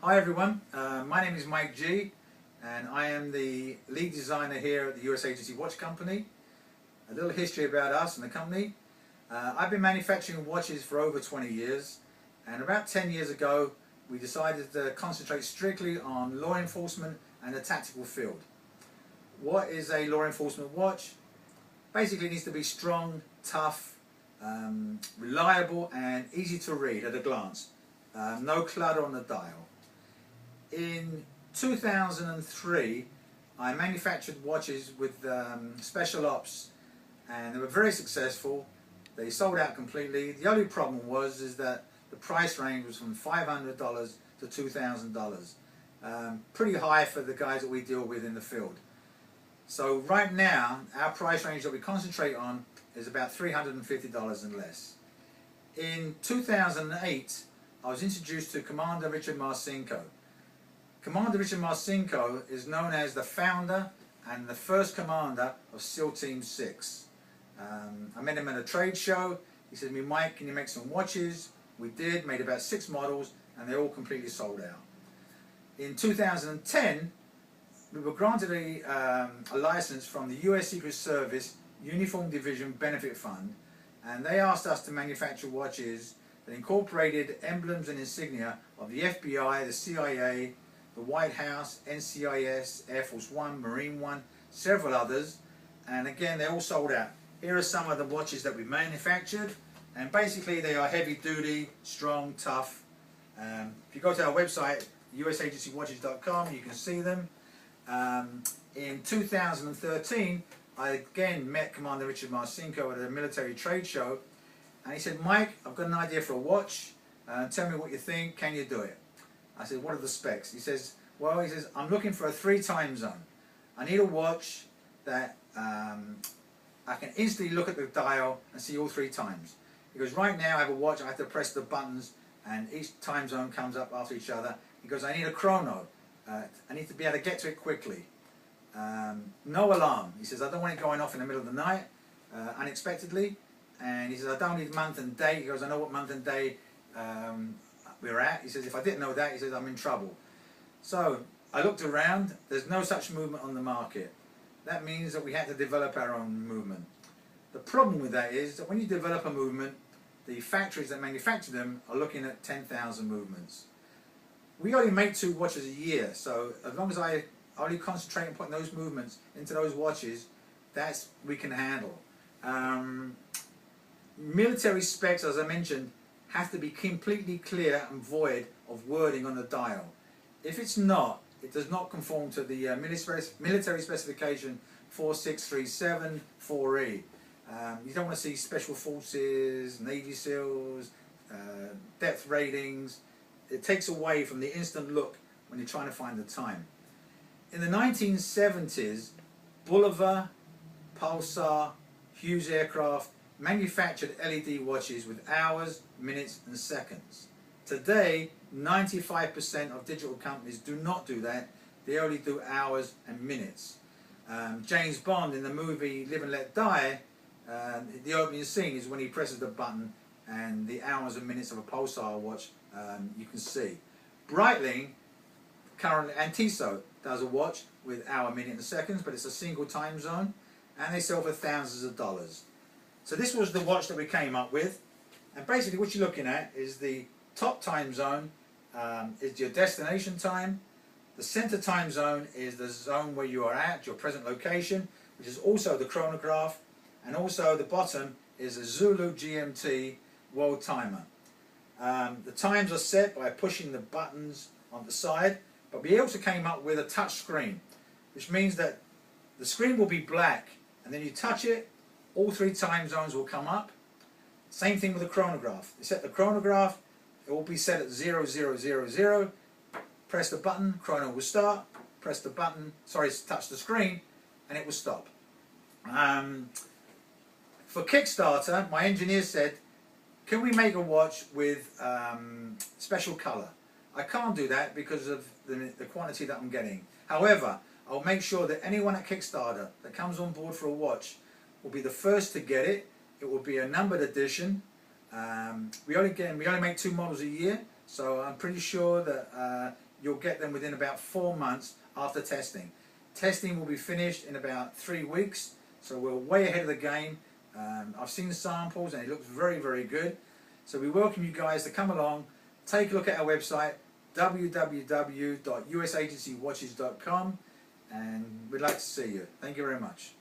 Hi everyone, my name is Mike G and I am the lead designer here at the US Agency Watch Company. A little history about us and the company. I've been manufacturing watches for over 20 years, and about 10 years ago we decided to concentrate strictly on law enforcement and the tactical field. What is a law enforcement watch? Basically it needs to be strong, tough, reliable and easy to read at a glance. No clutter on the dial. In 2003 I manufactured watches with special ops, and they were very successful. They sold out completely. The only problem was that the price range was from $500 to $2,000. Pretty high for the guys that we deal with in the field. So right now our price range that we concentrate on is about $350 and less. In 2008 I was introduced to Commander Richard Marcinko. Commander Richard Marcinko is known as the founder and the first commander of SEAL Team 6. I met him at a trade show. He said to me, "Mike, can you make some watches?" We did, made about 6 models, and they all completely sold out. In 2010 we were granted a license from the US Secret Service Uniform Division Benefit Fund, and they asked us to manufacture watches that incorporated emblems and insignia of the FBI, the CIA, the White House, NCIS, Air Force One, Marine One, several others, and again they all sold out. Here are some of the watches that we manufactured, and basically they are heavy duty, strong, tough. If you go to our website usagencywatches.com you can see them. In 2013 I again met Commander Richard Marcinko at a military trade show, and he said, "Mike, I've got an idea for a watch, tell me what you think, can you do it?" I said, "What are the specs?" He says, "Well," he says, "I'm looking for a 3 time zone. I need a watch that I can instantly look at the dial and see all 3 times." He goes, "Right now I have a watch, I have to press the buttons and each time zone comes up after each other." He goes, "I need a chrono. I need to be able to get to it quickly. No alarm." He says, "I don't want it going off in the middle of the night unexpectedly." And he says, "I don't need month and day." He goes, "I know what month and day we're at." He says, "If I didn't know that," he says, "I'm in trouble." So I looked around. There's no such movement on the market. That means that we had to develop our own movement. The problem with that is that when you develop a movement, the factories that manufacture them are looking at 10,000 movements. We only make 2 watches a year, so as long as I only concentrate on putting those movements into those watches, that's we can handle. Military specs, as I mentioned, have to be completely clear and void of wording on the dial. If it's not, it does not conform to the military specification 4637 4E. You don't want to see special forces, Navy SEALs, depth ratings. It takes away from the instant look when you're trying to find the time. In the 1970s, Bulliver, Pulsar, Hughes Aircraft manufactured LED watches with hours, minutes and seconds. Today 95% of digital companies do not do that. They only do hours and minutes. James Bond in the movie Live and Let Die, the opening scene is when he presses the button and the hours and minutes of a Pulsar watch you can see. Breitling currently, and Tissot does a watch with hour, minute and seconds, but it's a single time zone, and they sell for thousands of dollars. So this was the watch that we came up with, and basically what you're looking at is the top time zone is your destination time. The center time zone is the zone where you are at, your present location, which is also the chronograph, and also the bottom is a Zulu GMT world timer. The times are set by pushing the buttons on the side, but we also came up with a touch screen, which means that the screen will be black, and then you touch it, all 3 time zones will come up. Same thing with the chronograph. You set the chronograph, it will be set at 0000, press the button, chrono will start, press the button, touch the screen, and it will stop. For Kickstarter, my engineer said, "Can we make a watch with special colour?" I can't do that because of the quantity that I'm getting. However, I'll make sure that anyone at Kickstarter that comes on board for a watch will be the first to get it. It will be a numbered edition. We only make 2 models a year, so I'm pretty sure that you'll get them within about 4 months after testing. Testing will be finished in about 3 weeks, so we're way ahead of the game. I've seen samples and it looks very, very good. So we welcome you guys to come along, take a look at our website, www.usagencywatches.com, and we'd like to see you. Thank you very much.